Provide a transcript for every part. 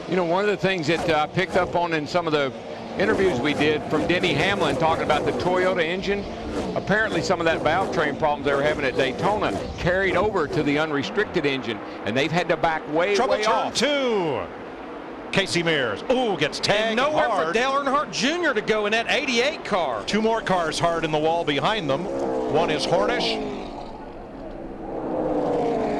You know, one of the things that I picked up on in some of the interviews we did from Denny Hamlin talking about the Toyota engine, apparently some of that valve train problems they were having at Daytona carried over to the unrestricted engine, and they've had to back way Turn off. 2. Casey Mears. Ooh, gets tagged nowhere hard. for Dale Earnhardt Jr. to go in that 88 car. 2 more cars hard in the wall behind them. One is Hornish.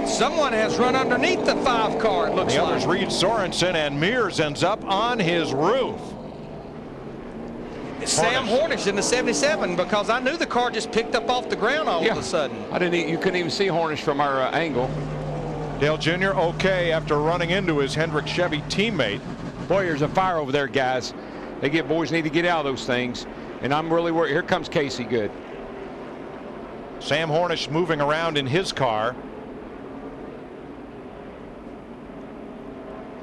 Someone has run underneath the 5 car, it looks The like. others Reed Sorenson, and Mears ends up on his roof. Sam Hornish in the 77, because I knew the car just picked up off the ground all of a sudden. You couldn't even see Hornish from our angle. Dale Jr. okay after running into his Hendrick Chevy teammate. Boy, there's a fire over there, guys. Boys need to get out of those things. And I'm really worried. Here comes Casey. Good. Sam Hornish moving around in his car.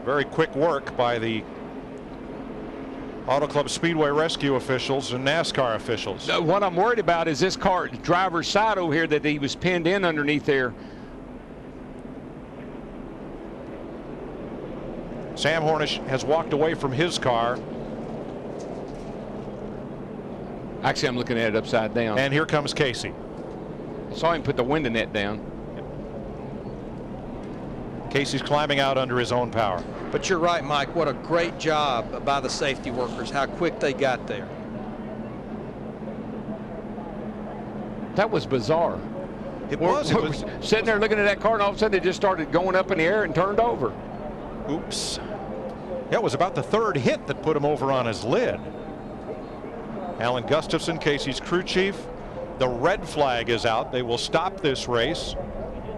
Very quick work by the Auto Club Speedway rescue officials and NASCAR officials. What I'm worried about is this car, driver's side over here, that he was pinned in underneath there. Sam Hornish has walked away from his car. Actually, I'm looking at it upside down. And here comes Casey. I saw him put the window net down. Casey's climbing out under his own power. But you're right, Mike. What a great job by the safety workers, how quick they got there. That was bizarre. It was Sitting there looking at that car, and all of a sudden it just started going up in the air and turned over. Oops. That was about the 3rd hit that put him over on his lid. Alan Gustafson, Casey's crew chief. The red flag is out. They will stop this race.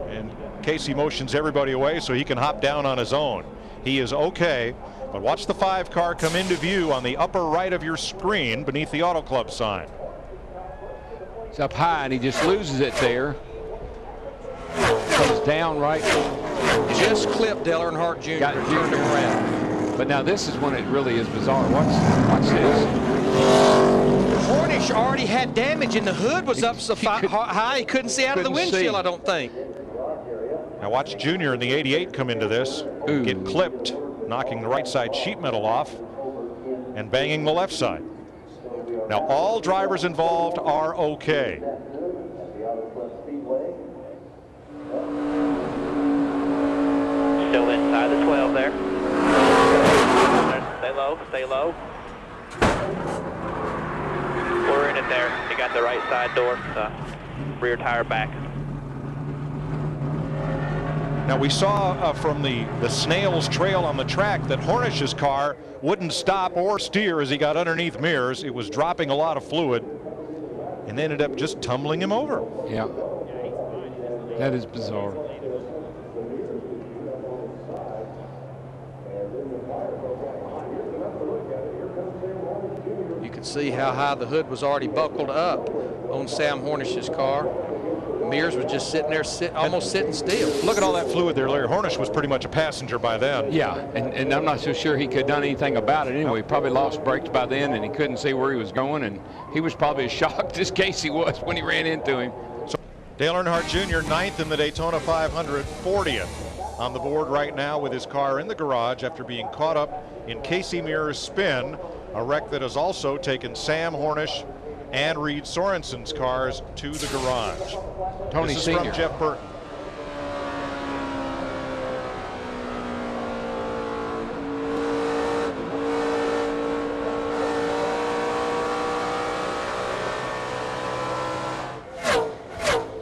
And Casey motions everybody away so he can hop down on his own. He is okay, but watch the 5 car come into view on the upper right of your screen beneath the Auto Club sign. It's up high, and he just loses it there. Comes down right. Just clipped Dale Earnhardt Jr. Got and turned him around. But now this is when it really is bizarre. Watch this. Hornish already had damage, and the hood was up so high he couldn't see out of the windshield, I don't think. Now watch Junior in the 88 come into this. Ooh. Get clipped, knocking the right side sheet metal off and banging the left side. Now all drivers involved are okay. Still inside the 12 there. Stay low, stay low. We're in it there. You got the right side door, the rear tire back. Now we saw from the snail's trail on the track that Hornish's car wouldn't stop or steer as he got underneath Mears. It was dropping a lot of fluid and ended up just tumbling him over. Yeah. That is bizarre. You can see how high the hood was already buckled up on Sam Hornish's car. Mears was just sitting there, almost sitting still. Look at all that fluid there, Larry. Hornish was pretty much a passenger by then. Yeah, and I'm not so sure he could have done anything about it anyway. He probably lost brakes by then, and he couldn't see where he was going, and he was probably as shocked as Casey was when he ran into him. So Dale Earnhardt Jr. 9th in the Daytona 500, 40th on the board right now with his car in the garage after being caught up in Casey Mears' spin, a wreck that has also taken Sam Hornish and Reed Sorenson's cars to the garage. Tony This is Sr. from Jeff Burton.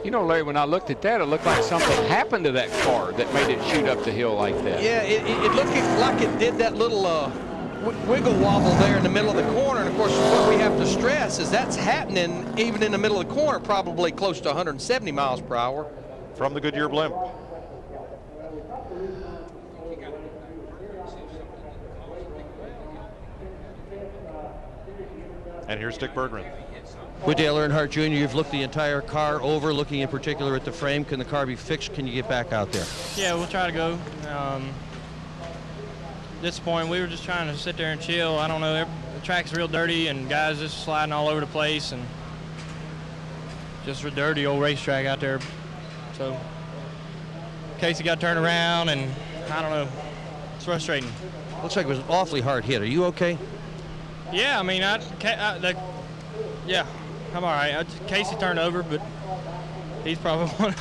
You know, Larry, when I looked at that, it looked like something happened to that car that made it shoot up the hill like that. Yeah, it looked like it did that little wiggle wobble there in the middle of the corner. And of course, what we have to stress is that's happening even in the middle of the corner, probably close to 170 miles per hour. From the Goodyear blimp. And here's Dick Berggren. With Dale Earnhardt Jr., you've looked the entire car over, looking in particular at the frame. Can the car be fixed? Can you get back out there? Yeah, we'll try to go. At this point, we were just trying to sit there and chill. I don't know, the track's real dirty and guys just sliding all over the place and just a dirty old racetrack out there. So Casey got turned around and I don't know, it's frustrating. Looks like it was an awfully hard hit. Are you okay? Yeah, I mean, yeah, I'm all right. Casey turned over, but he's probably one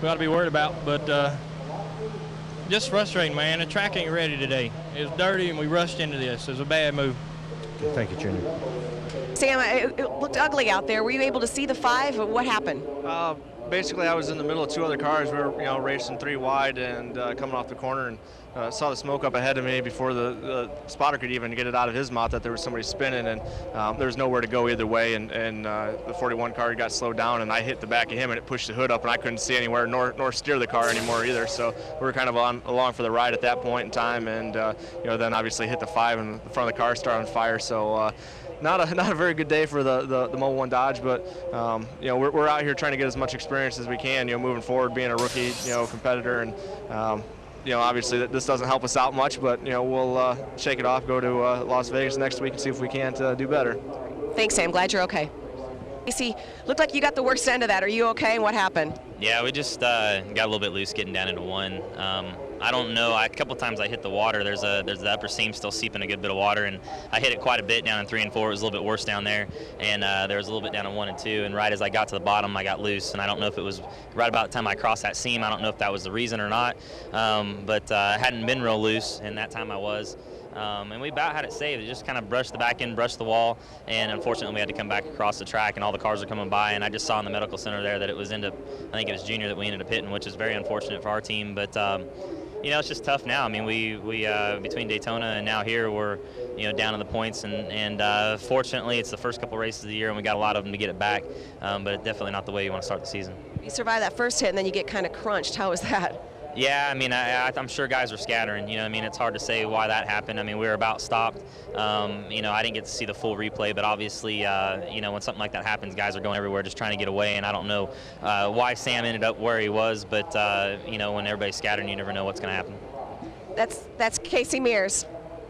we ought to be worried about. But just frustrating, man. The track ain't ready today. It was dirty, and we rushed into this. It was a bad move. Okay, thank you, Junior. Sam, it looked ugly out there. Were you able to see the 5? What happened? Basically, I was in the middle of 2 other cars. We were, racing 3 wide and coming off the corner, and saw the smoke up ahead of me before the spotter could even get it out of his mouth that there was somebody spinning, and there was nowhere to go either way. And the 41 car got slowed down, and I hit the back of him, and it pushed the hood up, and I couldn't see anywhere nor steer the car anymore either. So we were kind of along for the ride at that point in time, and then obviously hit the 5, and the front of the car started on fire. So. Not a very good day for the Mobile 1 Dodge, but we're out here trying to get as much experience as we can, moving forward, being a rookie, competitor, and obviously this doesn't help us out much, but we'll shake it off, go to Las Vegas next week and see if we can't do better. Thanks, Sam. Glad you're okay. Casey, looked like you got the worst end of that. Are you okay? And what happened? Yeah, we just got a little bit loose getting down into 1. I don't know. A couple times I hit the water. There's the upper seam still seeping a good bit of water, and I hit it quite a bit down in 3 and 4. It was a little bit worse down there, and there was a little bit down in 1 and 2. And right as I got to the bottom, I got loose, and I don't know if it was right about the time I crossed that seam. I don't know if that was the reason or not, but I hadn't been real loose, and that time I was. And we about had it saved. It just kind of brushed the back end, brushed the wall, and unfortunately we had to come back across the track, and all the cars were coming by, and I just saw in the medical center there that it was I think it was Junior that we ended up hitting, which is very unfortunate for our team. But it's just tough now. I mean, we between Daytona and now here, we're down in the points, and fortunately it's the first couple races of the year, and we got a lot of them to get it back. But it's definitely not the way you want to start the season. You survived that first hit, and then you get kind of crunched. How was that? Yeah, I mean, I'm sure guys are scattering. It's hard to say why that happened. I mean, we were about stopped. I didn't get to see the full replay, but obviously, when something like that happens, guys are going everywhere just trying to get away. And I don't know why Sam ended up where he was, but when everybody's scattering, you never know what's going to happen. That's Casey Mears.